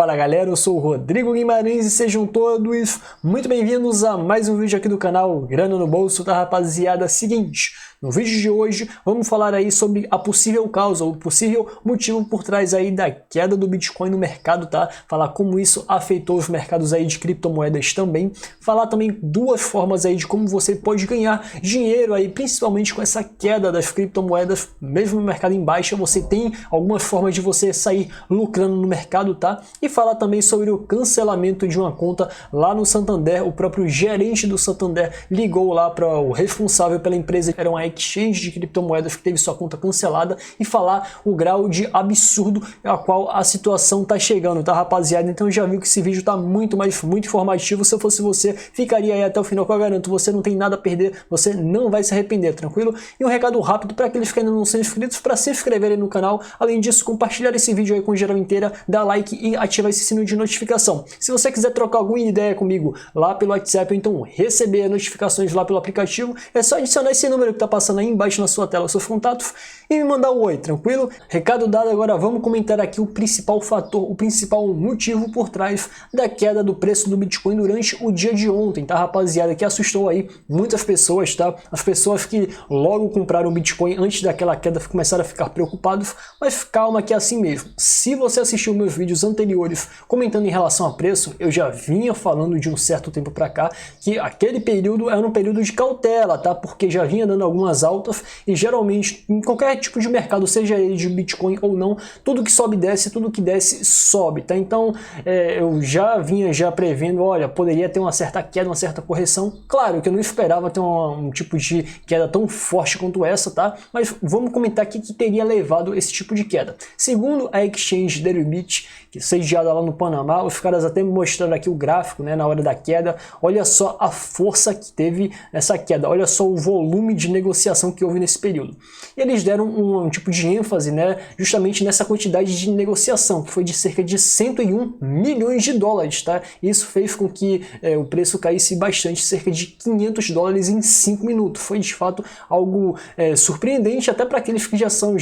Fala galera, eu sou o Rodrigo Guimarães e sejam todos muito bem-vindos a mais um vídeo aqui do canal Grana no Bolso, tá rapaziada? Seguinte, no vídeo de hoje vamos falar aí sobre a possível causa, o possível motivo por trás aí da queda do Bitcoin no mercado, tá? Falar como isso afetou os mercados aí de criptomoedas também, falar também duas formas aí de como você pode ganhar dinheiro aí, principalmente com essa queda das criptomoedas, mesmo no mercado em baixa, você tem algumas formas de você sair lucrando no mercado, tá? E falar também sobre o cancelamento de uma conta lá no Santander. O próprio gerente do Santander ligou lá para o responsável pela empresa, era uma exchange de criptomoedas que teve sua conta cancelada, e falar o grau de absurdo a qual a situação tá chegando, tá rapaziada? Então já viu que esse vídeo tá muito informativo. Se eu fosse você, ficaria aí até o final, que eu garanto, você não tem nada a perder, você não vai se arrepender, tranquilo? E um recado rápido para aqueles que ainda não são inscritos, para se inscreverem no canal. Além disso, compartilhar esse vídeo aí com geral inteira, dá like e ativar esse sininho de notificação. Se você quiser trocar alguma ideia comigo lá pelo WhatsApp, ou então receber notificações lá pelo aplicativo, é só adicionar esse número que tá passando aí embaixo na sua tela, seus contatos, e me mandar um oi, tranquilo? Recado dado, agora vamos comentar aqui o principal fator, o principal motivo por trás da queda do preço do Bitcoin durante o dia de ontem, tá rapaziada? Que assustou aí muitas pessoas, tá? As pessoas que logo compraram Bitcoin antes daquela queda começaram a ficar preocupados, mas calma que é assim mesmo. Se você assistiu meus vídeos anteriores comentando em relação a preço, eu já vinha falando de um certo tempo para cá que aquele período era um período de cautela, tá? Porque já vinha dando algumas altas e geralmente em qualquer tipo de mercado, seja ele de Bitcoin ou não, tudo que sobe desce, tudo que desce sobe, tá? Então eu já vinha prevendo, olha, poderia ter uma certa queda, uma certa correção. Claro que eu não esperava ter um tipo de queda tão forte quanto essa, tá? Mas vamos comentar aqui que teria levado esse tipo de queda. Segundo a exchange Deribit, que é sediada lá no Panamá, os caras até me mostraram aqui o gráfico, né, na hora da queda. Olha só a força que teve nessa queda, olha só o volume de negociação que houve nesse período. E eles deram um tipo de ênfase, né, justamente nessa quantidade de negociação, que foi de cerca de 101 milhões de dólares, tá? Isso fez com que o preço caísse bastante, cerca de 500 dólares em 5 minutos. Foi de fato algo surpreendente até para aqueles que já são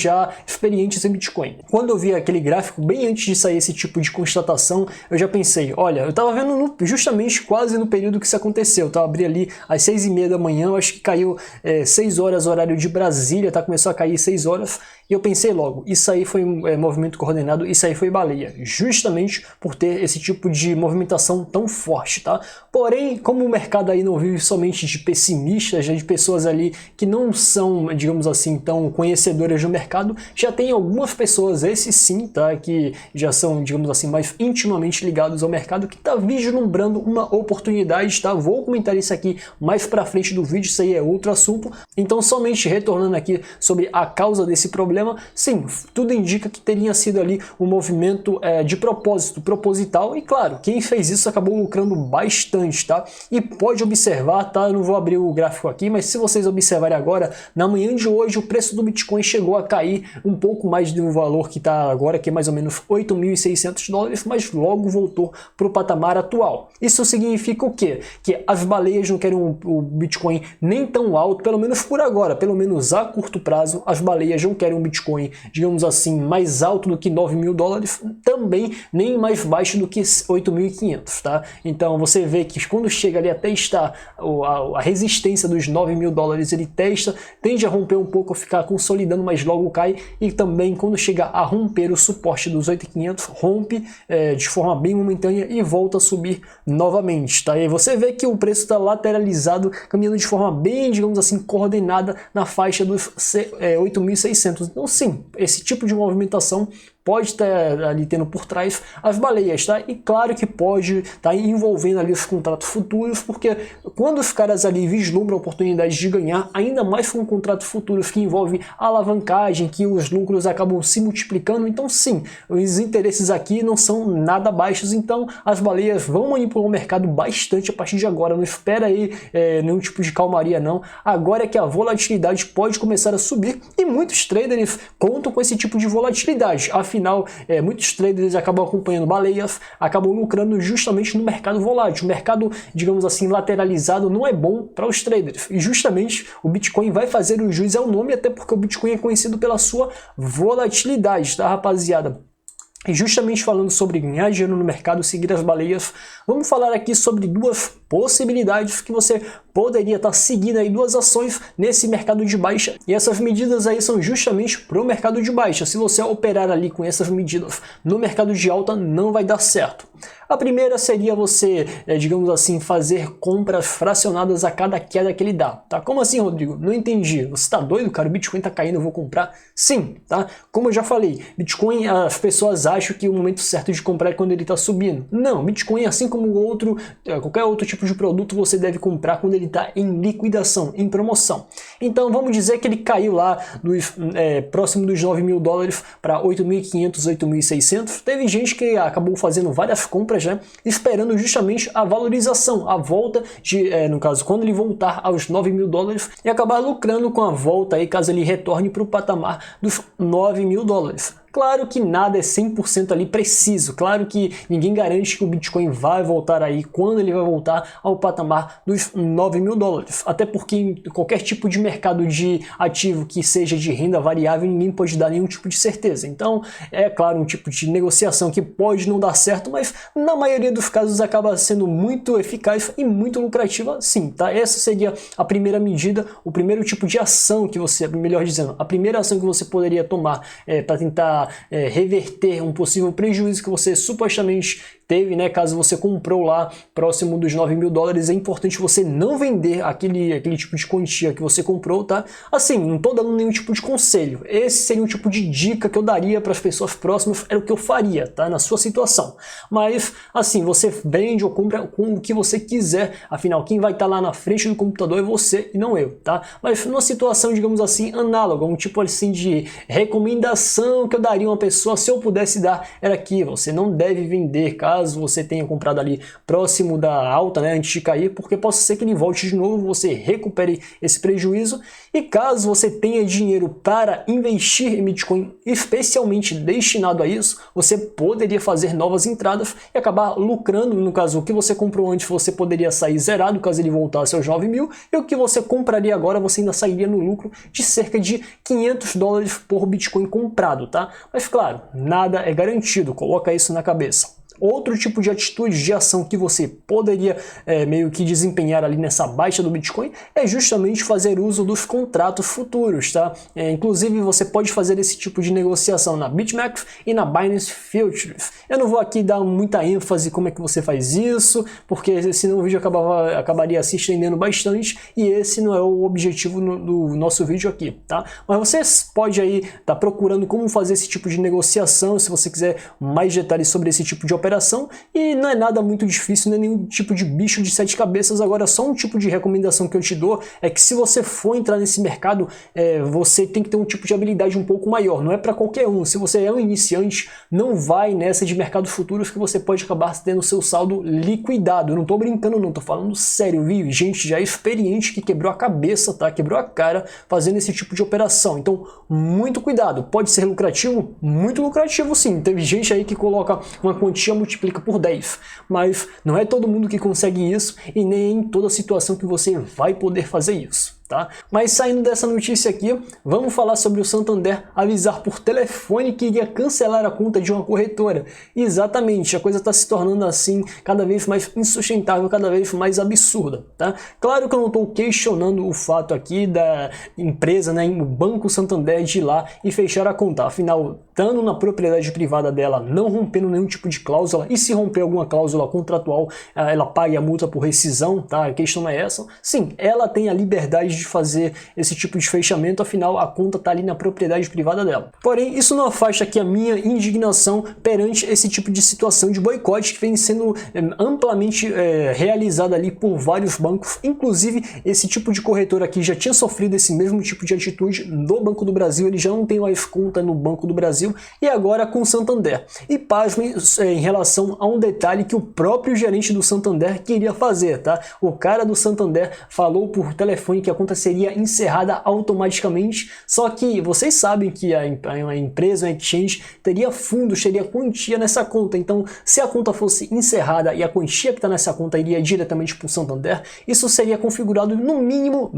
experientes em Bitcoin. Quando eu vi aquele gráfico, bem antes de sair esse tipo de constatação, eu já pensei, olha, eu estava vendo justamente quase no período que isso aconteceu, tá? Eu abri ali às 6h30 da manhã, eu acho que caiu 6 horas horário de Brasília, tá? Começou a cair 6 horas, e eu pensei logo, isso aí foi movimento coordenado, isso aí foi baleia, justamente por ter esse tipo de movimentação tão forte, tá? Porém, como o mercado aí não vive somente de pessimistas, de pessoas ali que não são, digamos assim, tão conhecedoras do mercado, já tem algumas pessoas, esses sim, tá? Que já são, digamos assim, mais intimamente ligados ao mercado, que tá vislumbrando uma oportunidade, tá? Vou comentar isso aqui mais pra frente do vídeo, isso aí é outro assunto. Então, somente retornando aqui sobre a causa desse problema, sim, tudo indica que teria sido ali um movimento de propósito, proposital, e claro, quem fez isso acabou lucrando bastante, tá? E pode observar, tá? Eu não vou abrir o gráfico aqui, mas se vocês observarem agora, na manhã de hoje o preço do Bitcoin chegou a cair um pouco mais do valor que está agora, que é mais ou menos 8.600 dólares, mas logo voltou para o patamar atual. Isso significa o quê? Que as baleias não querem o Bitcoin nem tão alto, pelo menos por agora, pelo menos a curto prazo, as baleias não querem um Bitcoin, digamos assim, mais alto do que 9.000 dólares, também nem mais baixo do que 8.500, tá? Então você vê que quando chega ali a testar a resistência dos 9.000 dólares, ele tende a romper um pouco, ficar consolidando, mas logo cai, e também quando chega a romper o suporte dos 8.500, rompe de forma bem momentânea e volta a subir novamente, tá? E você vê que o preço está lateralizado, caminhando de forma bem, digamos assim, coordenada na faixa dos 8.600. Então sim, esse tipo de movimentação pode estar ali tendo por trás as baleias, tá? E claro que pode estar envolvendo ali os contratos futuros, porque quando os caras ali vislumbram a oportunidade de ganhar, ainda mais com contratos futuros que envolvem alavancagem, que os lucros acabam se multiplicando, então sim, os interesses aqui não são nada baixos, então as baleias vão manipular o mercado bastante a partir de agora. Não espera aí nenhum tipo de calmaria não, agora é que a volatilidade pode começar a subir, e muitos traders contam com esse tipo de volatilidade. Afinal, muitos traders acabam acompanhando baleias, acabam lucrando justamente no mercado volátil. O mercado, digamos assim, lateralizado não é bom para os traders. E justamente o Bitcoin vai fazer o jus ao nome, até porque o Bitcoin é conhecido pela sua volatilidade, tá, rapaziada? E justamente falando sobre ganhar dinheiro no mercado, seguir as baleias, vamos falar aqui sobre duas possibilidades que você poderia estar seguindo aí, duas ações nesse mercado de baixa. E essas medidas aí são justamente para o mercado de baixa. Se você operar ali com essas medidas no mercado de alta, não vai dar certo. A primeira seria você, digamos assim, fazer compras fracionadas a cada queda que ele dá, tá? Como assim, Rodrigo? Não entendi. Você tá doido, cara? O Bitcoin tá caindo, eu vou comprar? Sim, tá? Como eu já falei, Bitcoin, as pessoas acham que o momento certo de comprar é quando ele tá subindo. Não, Bitcoin, assim como qualquer outro tipo de produto, você deve comprar quando ele tá em liquidação, em promoção. Então, vamos dizer que ele caiu lá próximo dos $9.000 para 8.500, 8.600. Teve gente que acabou fazendo várias compras, né, esperando justamente a valorização, a volta no caso, quando ele voltar aos $9.000 e acabar lucrando com a volta aí, caso ele retorne para o patamar dos $9.000. Claro que nada é 100% ali preciso, claro que ninguém garante que o Bitcoin vai voltar aí, quando ele vai voltar ao patamar dos $9.000, até porque em qualquer tipo de mercado de ativo que seja de renda variável, ninguém pode dar nenhum tipo de certeza. Então, é claro, um tipo de negociação que pode não dar certo, mas na maioria dos casos acaba sendo muito eficaz e muito lucrativa sim, tá? Essa seria a primeira medida, o primeiro tipo de ação que você, melhor dizendo, a primeira ação que você poderia tomar para tentar reverter um possível prejuízo que você supostamente teve, né? Caso você comprou lá próximo dos $9.000, é importante você não vender aquele tipo de quantia que você comprou, tá? Assim, não tô dando nenhum tipo de conselho. Esse seria um tipo de dica que eu daria para as pessoas próximas, era o que eu faria, tá? Na sua situação. Mas, assim, você vende ou compra com o que você quiser, afinal, quem vai estar lá na frente do computador é você e não eu, tá? Mas numa situação, digamos assim, análoga, um tipo assim de recomendação que eu daria a uma pessoa, se eu pudesse dar, era que você não deve vender, caso você tenha comprado ali próximo da alta, né, antes de cair, porque possa ser que ele volte de novo, você recupere esse prejuízo. E caso você tenha dinheiro para investir em Bitcoin, especialmente destinado a isso, você poderia fazer novas entradas e acabar lucrando. No caso, o que você comprou antes, você poderia sair zerado caso ele voltasse aos 9.000, e o que você compraria agora, você ainda sairia no lucro de cerca de $500 por Bitcoin comprado, tá? Mas claro, nada é garantido, coloca isso na cabeça. Outro tipo de atitude, de ação que você poderia meio que desempenhar ali nessa baixa do Bitcoin é justamente fazer uso dos contratos futuros, tá? Inclusive você pode fazer esse tipo de negociação na BitMEX e na Binance Futures. Eu não vou aqui dar muita ênfase como é que você faz isso, porque senão o vídeo acabaria se estendendo bastante e esse não é o objetivo do nosso vídeo aqui, tá? Mas você pode aí estar procurando como fazer esse tipo de negociação, se você quiser mais detalhes sobre esse tipo de operação, e não é nada muito difícil, não é nenhum tipo de bicho de 7 cabeças. Agora, só um tipo de recomendação que eu te dou é que se você for entrar nesse mercado, você tem que ter um tipo de habilidade um pouco maior, não é para qualquer um. Se você é um iniciante, não vai nessa de mercado futuros, que você pode acabar tendo seu saldo liquidado. Eu não tô brincando não, tô falando sério, viu? Gente já é experiente que quebrou a cabeça, tá? Quebrou a cara fazendo esse tipo de operação. Então, muito cuidado. Pode ser lucrativo? Muito lucrativo sim. Teve gente aí que coloca uma quantia, multiplica por 10, mas não é todo mundo que consegue isso e nem em toda situação que você vai poder fazer isso. Tá? Mas saindo dessa notícia aqui, vamos falar sobre o Santander avisar por telefone que iria cancelar a conta de uma corretora. Exatamente, a coisa está se tornando assim cada vez mais insustentável, cada vez mais absurda. Tá? Claro que eu não estou questionando o fato aqui da empresa, né, o Banco Santander, de ir lá e fechar a conta. Afinal, estando na propriedade privada dela, não rompendo nenhum tipo de cláusula, e se romper alguma cláusula contratual, ela paga a multa por rescisão, tá? A questão é essa. Sim, ela tem a liberdade de fazer esse tipo de fechamento, afinal a conta está ali na propriedade privada dela. Porém, isso não afasta aqui a minha indignação perante esse tipo de situação de boicote que vem sendo amplamente realizada ali por vários bancos. Inclusive, esse tipo de corretor aqui já tinha sofrido esse mesmo tipo de atitude no Banco do Brasil, ele já não tem mais conta no Banco do Brasil, e agora com o Santander. E pasmem em relação a um detalhe que o próprio gerente do Santander queria fazer, tá? O cara do Santander falou por telefone que a conta conta seria encerrada automaticamente, só que vocês sabem que a empresa, a exchange, teria fundos, teria quantia nessa conta, então se a conta fosse encerrada e a quantia que está nessa conta iria diretamente para o Santander, isso seria configurado no mínimo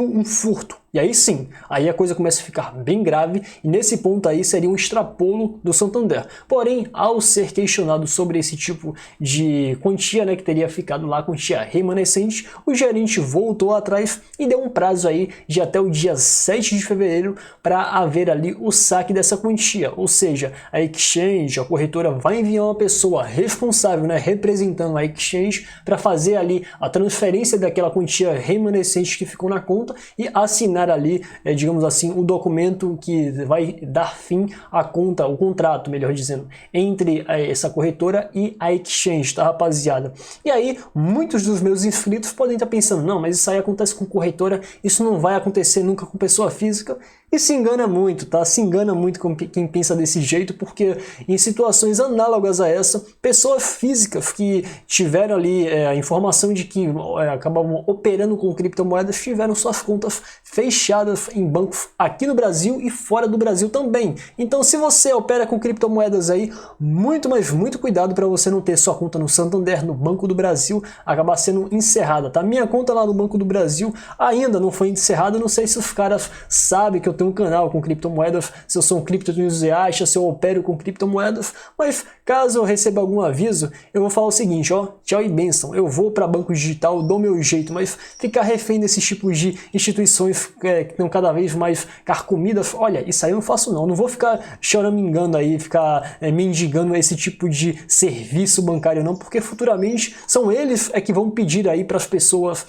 um furto. E aí sim, aí a coisa começa a ficar bem grave e nesse ponto aí seria um extrapolo do Santander. Porém, ao ser questionado sobre esse tipo de quantia, né, que teria ficado lá, quantia remanescente, o gerente voltou atrás e deu um prazo aí de até o dia 7 de fevereiro para haver ali o saque dessa quantia. Ou seja, a exchange, a corretora vai enviar uma pessoa responsável, né, representando a exchange para fazer ali a transferência daquela quantia remanescente que ficou na conta e assinar ali, digamos assim, o documento que vai dar fim à conta, o contrato, melhor dizendo, entre essa corretora e a exchange, tá, rapaziada? E aí, muitos dos meus inscritos podem estar pensando, não, mas isso aí acontece com corretora, isso não vai acontecer nunca com pessoa física. E se engana muito, tá? Se engana muito com quem pensa desse jeito, porque em situações análogas a essa, pessoas físicas que tiveram ali a informação de que acabavam operando com criptomoedas tiveram suas contas fechadas em bancos aqui no Brasil e fora do Brasil também. Então, se você opera com criptomoedas aí, muito, mas muito cuidado para você não ter sua conta no Santander, no Banco do Brasil, acabar sendo encerrada, tá? Minha conta lá no Banco do Brasil ainda não foi encerrada, não sei se os caras sabem que eu tenho um canal com criptomoedas, se eu sou um criptoentusiasta, se eu opero com criptomoedas, mas caso eu receba algum aviso, eu vou falar o seguinte, ó, tchau e bênção, eu vou para banco digital, dou meu jeito, mas ficar refém desses tipos de instituições que estão cada vez mais carcomidas, olha, isso aí eu não faço não vou ficar choramingando aí, ficar mendigando esse tipo de serviço bancário não, porque futuramente são eles que vão pedir aí para as pessoas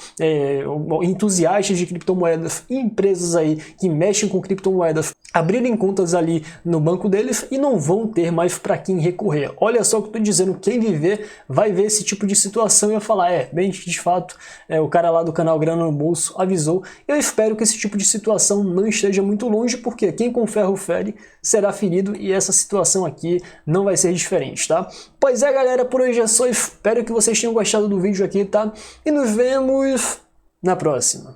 entusiastas de criptomoedas, empresas aí que mexem com criptomoedas, abrirem contas ali no banco deles e não vão ter mais para quem recorrer. Olha só o que eu estou dizendo, quem viver vai ver esse tipo de situação e vai falar, bem, de fato, o cara lá do canal Grana no Bolso avisou. Eu espero que esse tipo de situação não esteja muito longe, porque quem com ferro fere será ferido e essa situação aqui não vai ser diferente, tá? Pois é, galera, por hoje é só, espero que vocês tenham gostado do vídeo aqui, tá? E nos vemos na próxima.